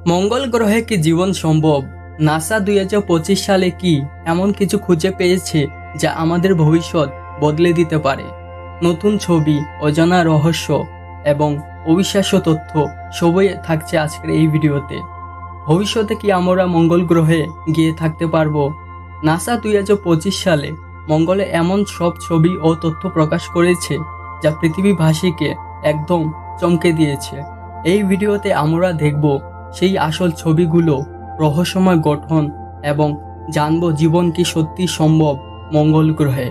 মঙ্গল গ্রহে কি জীবন সম্ভব? নাসা 2025 সালে কি এমন কিছু খুঁজে পেয়েছে যা আমাদের ভবিষ্যৎ বদলে দিতে পারে? নতুন ছবি, অজানা রহস্য এবং অবিশ্বাস্য তথ্য সবই থাকছে আজকের এই ভিডিওতে। ভবিষ্যতে কি আমরা মঙ্গল গ্রহে গিয়ে থাকতে পারবো? নাসা 2025 সালে মঙ্গলে এমন সব ছবি ও তথ্য প্রকাশ করেছে যা পৃথিবীবাসীকে একদম চমকে দিয়েছে। এই ভিডিওতে আমরা দেখব সেই আসল ছবিগুলো, রহস্যময় গঠন এবং জানব জীবন কি সত্যি সম্ভব মঙ্গল গ্রহে।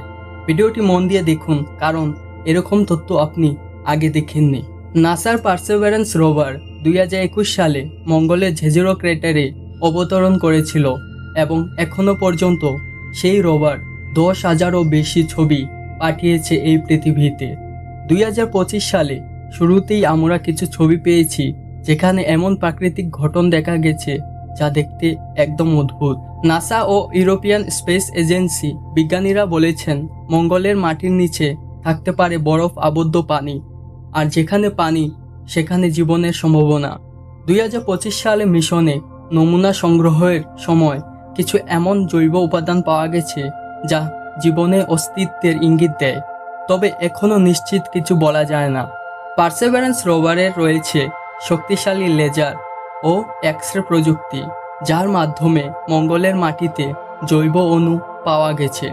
ভিডিওটি মন দিয়ে দেখুন, কারণ এরকম তথ্য আপনি আগে দেখেননি। নাসার পার্সেভারেন্স রোভার 2021 সালে মঙ্গলের জেজেরো ক্রেটারে অবতরণ করেছিল এবং এখনো পর্যন্ত সেই রোভার 10,000-এরও বেশি ছবি পাঠিয়েছে এই পৃথিবীতে। 2025 সালে শুরুতেই আমরা কিছু ছবি পেয়েছি যেখানে এমন প্রাকৃতিক ঘটনা দেখা গেছে যা দেখতে একদম অদ্ভুত। নাসা ও ইউরোপিয়ান স্পেস এজেন্সি বিজ্ঞানীরা বলেছেন মঙ্গলের মাটির নিচে থাকতে পারে বরফ আবদ্ধ পানি, আর যেখানে পানি সেখানে জীবনের সম্ভাবনা। 2025 সালে মিশনে নমুনা সংগ্রহের সময় কিছু এমন জৈব উপাদান পাওয়া গেছে যা জীবনের অস্তিত্বের ইঙ্গিত দেয়, তবে এখনও নিশ্চিত কিছু বলা যায় না। পার্সেভারেন্স রোভারের রয়েছে শক্তিশালী লেজার ও এক্স-রে প্রযুক্তি, যার মাধ্যমে মঙ্গলের মাটিতে জৈব অণু পাওয়া গেছে।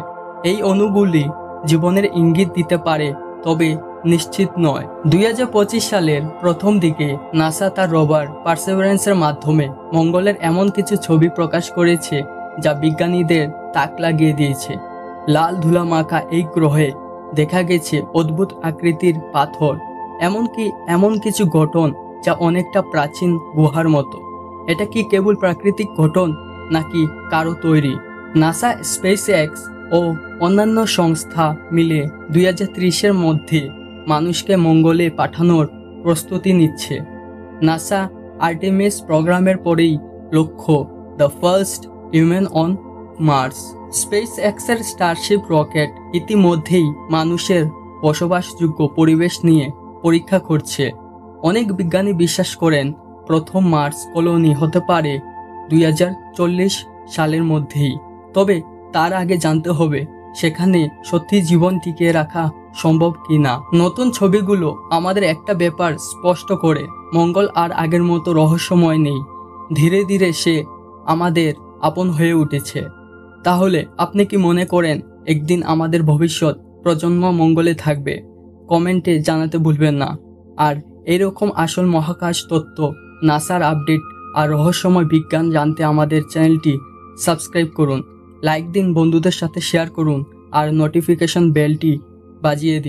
এই অণুগুলি জীবনের ইঙ্গিত দিতে পারে, তবে নিশ্চিত নয়। 2025 সালের প্রথম দিকে নাসা তার রোভার পার্সেভারেন্সের মাধ্যমে মঙ্গলের এমন কিছু ছবি প্রকাশ করেছে যা বিজ্ঞানীদের তাক লাগিয়ে দিয়েছে। লাল ধুলা মাখা এই গ্রহে দেখা গেছে অদ্ভুত আকৃতির পাথর, এমনকি এমন কিছু গঠন যা অনেকটা প্রাচীন গুহার মতো। এটা কি কেবল প্রাকৃতিক ঘটন নাকি কারো তৈরি? নাসা, স্পেস এক্স ও অন্যান্য সংস্থা মিলে 2030-এর মধ্যে মানুষকে মঙ্গলে পাঠানোর প্রস্তুতি নিচ্ছে। নাসা আর্টেমিস প্রোগ্রামের পরেই লক্ষ্য the first human on Mars. Space এক্সের স্টারশিপ রকেট ইতিমধ্যেই মানুষের বসবাসযোগ্য পরিবেশ নিয়ে পরীক্ষা করছে। অনেক বিজ্ঞানী বিশ্বাস করেন প্রথম মার্স কলোনি হতে পারে 2040 সালের মধ্যেই, তবে তার আগে জানতে হবে সেখানে সত্যি জীবন টিকিয়ে রাখা সম্ভব কিনা। নতুন ছবিগুলো আমাদের একটা ব্যাপার স্পষ্ট করে, মঙ্গল আর আগের মতো রহস্যময় নেই। ধীরে ধীরে সে আমাদের আপন হয়ে উঠেছে। তাহলে আপনি কি মনে করেন একদিন আমাদের ভবিষ্যৎ প্রজন্ম মঙ্গলে থাকবে? কমেন্টে জানাতে ভুলবেন না। আর এরকম আসল মহাকাশ তত্ত্ব, নাসার আপডেট আর রহস্যময় বিজ্ঞান জানতে আমাদের চ্যানেলটি সাবস্ক্রাইব করুন, লাইক দিন, বন্ধুদের সাথে শেয়ার করুন আর নোটিফিকেশন বেলটি বাজিয়ে দিন।